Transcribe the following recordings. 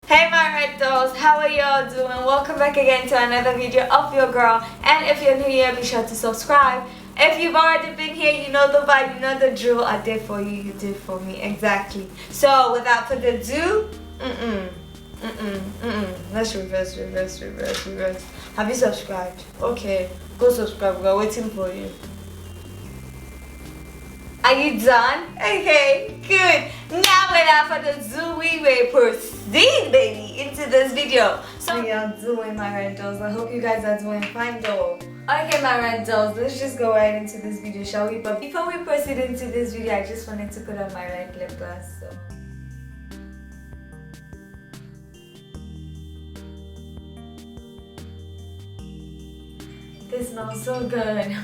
Hey my red dolls, how are y'all doing? Welcome back again to another video of your girl, and if you're new here, be sure to subscribe. If you've already been here, you know the vibe, you know the drill. I did for you, you did for me, exactly. So without further ado, let's reverse. Have you subscribed? Okay, go subscribe, we're waiting for you. Are you done? Okay, good. Now without further ado, we will proceed, baby, into this video. So how y'all doing, my red dolls? I hope you guys are doing fine though. Okay, my red dolls, let's just go right into this video, shall we? But before we proceed into this video, I just wanted to put on my red lip gloss. So this smells so good.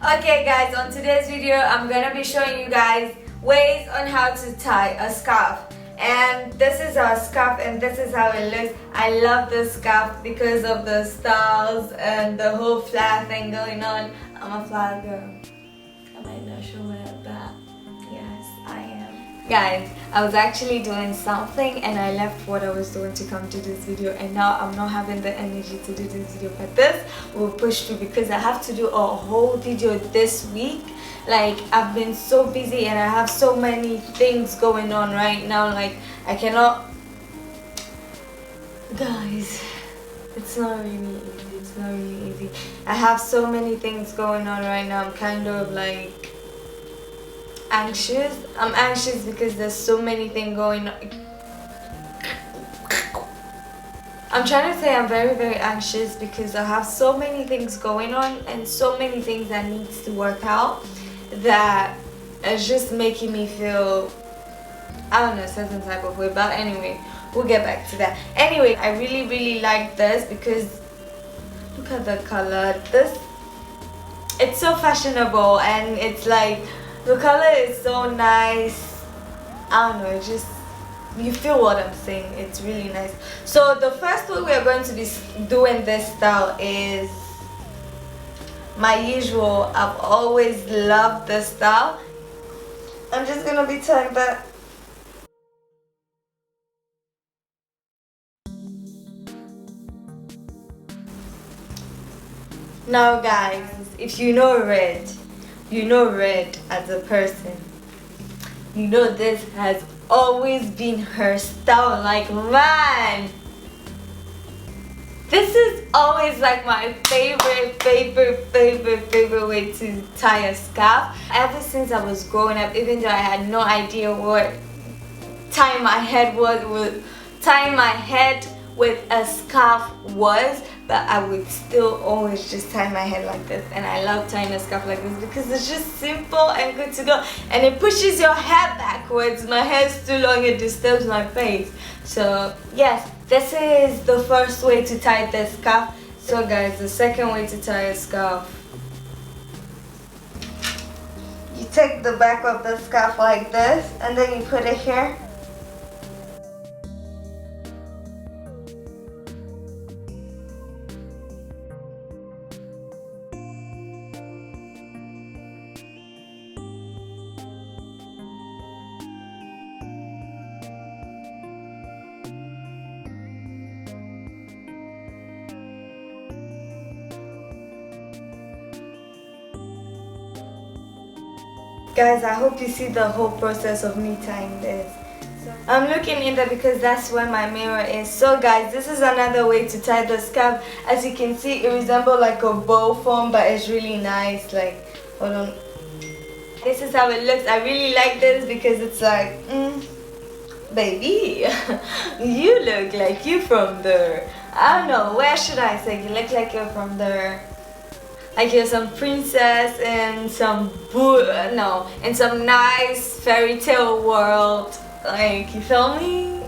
Okay guys, on today's video I'm gonna be showing you guys ways on how to tie a scarf, and this is our scarf and this is how it looks. I love this scarf because of the styles and the whole flower thing going on. I'm a flower girl. I might not show it, but yes, I am. Guys, I was actually doing something and I left what I was doing to come to this video, and now I'm not having the energy to do this video, but this will push through because I have to do a whole video this week. Like, I've been so busy and I have so many things going on right now. Like, I cannot, guys, it's not really easy. I have so many things going on right now. I'm kind of like anxious. I'm anxious because there's so many things going on. I'm trying to say I'm very anxious because I have so many things going on and so many things that needs to work out that is just making me feel, I don't know, a certain type of way. But anyway, we'll get back to that. Anyway, I really like this because look at the color. It's so fashionable and it's like, the color is so nice. I don't know, it just, you feel what I'm saying. It's really nice. So the first way we are going to be doing this style is my usual. I've always loved this style. I'm just gonna be tying that. Now guys, if you know red, you know red as a person. You know this has always been her style. Like, man, this is always like my favorite way to tie a scarf. Ever since I was growing up, even though I had no idea what tying my head with a scarf was, but I would still always just tie my head like this. And I love tying a scarf like this because it's just simple and good to go, and it pushes your hair backwards. My hair is too long, it disturbs my face. So yes, this is the first way to tie this scarf. So guys, the second way to tie a scarf, you take the back of the scarf like this and then you put it here. Guys, I hope you see the whole process of me tying this. So I'm looking in there because that's where my mirror is. So guys, this is another way to tie the scarf. As you can see, it resembles like a bow form, but it's really nice. Like, hold on. This is how it looks. I really like this because it's like, baby, you look like you from there. I don't know, where should I say? You look like you're from there. Like you're some princess in some in some nice fairy tale world. Like, you feel me?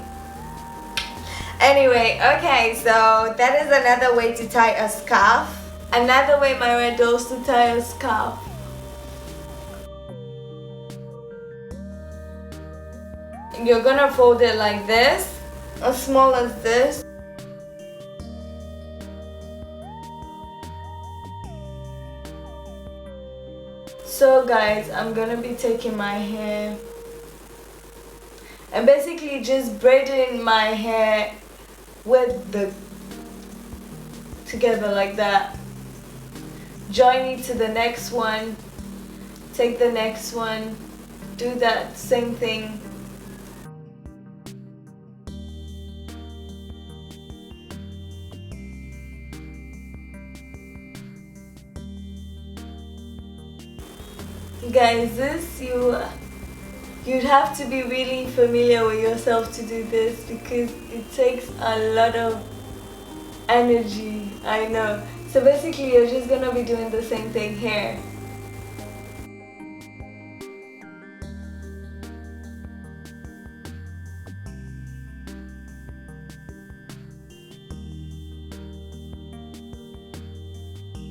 Anyway, okay, so that is another way to tie a scarf. Another way, my red dolls, to tie a scarf. You're gonna fold it like this, as small as this. So guys, I'm gonna be taking my hair and basically just braiding my hair with the together like that. Join it to the next one, take the next one, do that same thing. Guys, you'd have to be really familiar with yourself to do this because it takes a lot of energy. I know. So basically you're just gonna be doing the same thing here.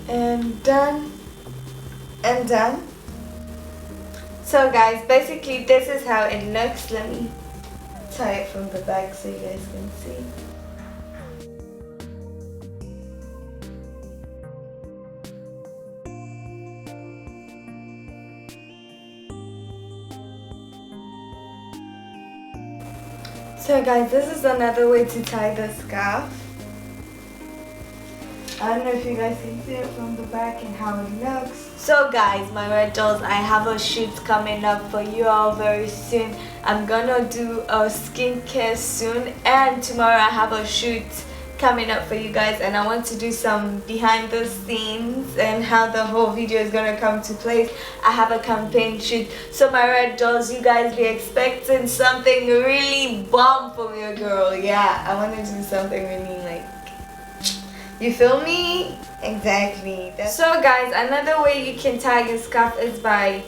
And done and done. So guys, basically this is how it looks. Let me tie it from the back so you guys can see. So guys, this is another way to tie the scarf. I don't know if you guys can see it from the back and how it looks. So guys, my red dolls, I have a shoot coming up for you all very soon. I'm gonna do a skincare soon, and tomorrow I have a shoot coming up for you guys, and I want to do some behind the scenes and how the whole video is gonna come to place. I have a campaign shoot. So my red dolls, you guys be expecting something really bomb from your girl. Yeah, I want to do something really like, you feel me? Exactly. So guys, another way you can tie your scarf is by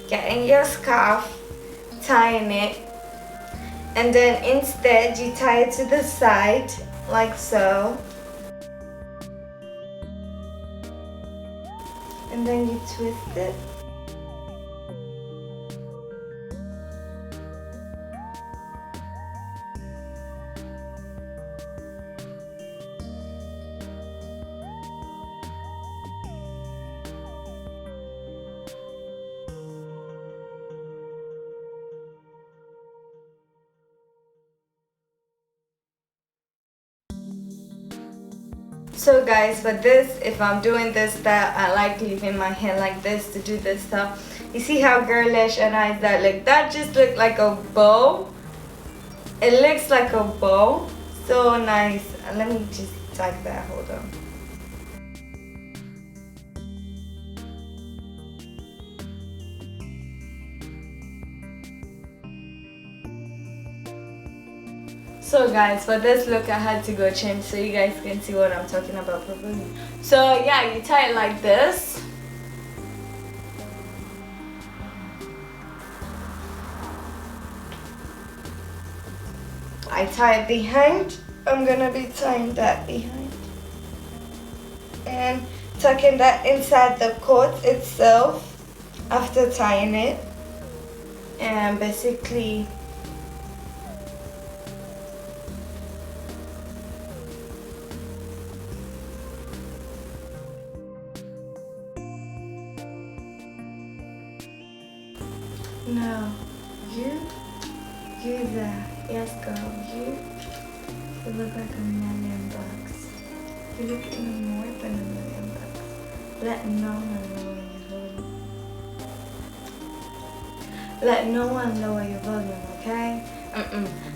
getting your scarf, tying it, and then instead you tie it to the side like so, and then you twist it. So guys, for this, if I'm doing this style, I like leaving my hair like this to do this stuff. You see how girlish and nice that look? That just looked like a bow. It looks like a bow. So nice. Let me just type that, hold on. So guys, for this look I had to go change so you guys can see what I'm talking about properly. So yeah, you tie it like this. I tie it behind. I'm gonna be tying that behind. And tucking that inside the coat itself after tying it. And basically no, you there. Yes, girl, you look like $1,000,000. You look even more than $1,000,000. Let no one lower your volume. Let no one lower your volume, okay?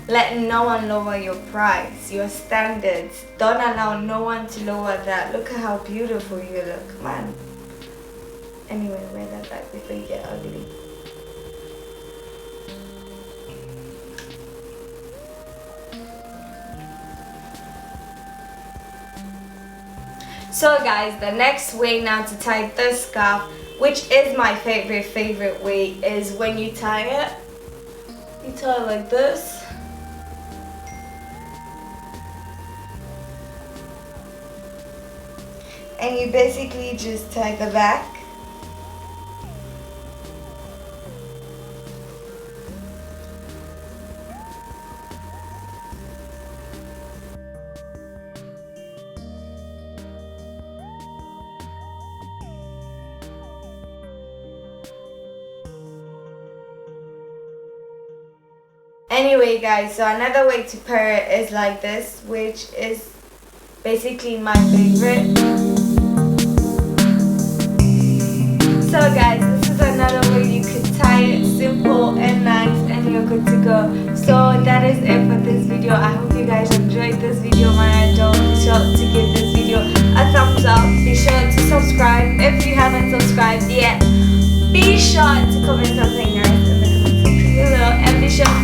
Let no one lower your price, your standards. Don't allow no one to lower that. Look at how beautiful you look, man. Anyway, wear that back before you get ugly. So guys, the next way now to tie this scarf, which is my favorite way, is when you tie it, you tie it like this. And you basically just tie the back. Anyway guys, so another way to pair it is like this, which is basically my favorite. So guys, this is another way you could tie it, simple and nice, and you're good to go. So that is it for this video. I hope you guys enjoyed this video. Don't be sure to give this video a thumbs up. Be sure to subscribe if you haven't subscribed yet. Be sure to comment something nice in the comment section below, and be sure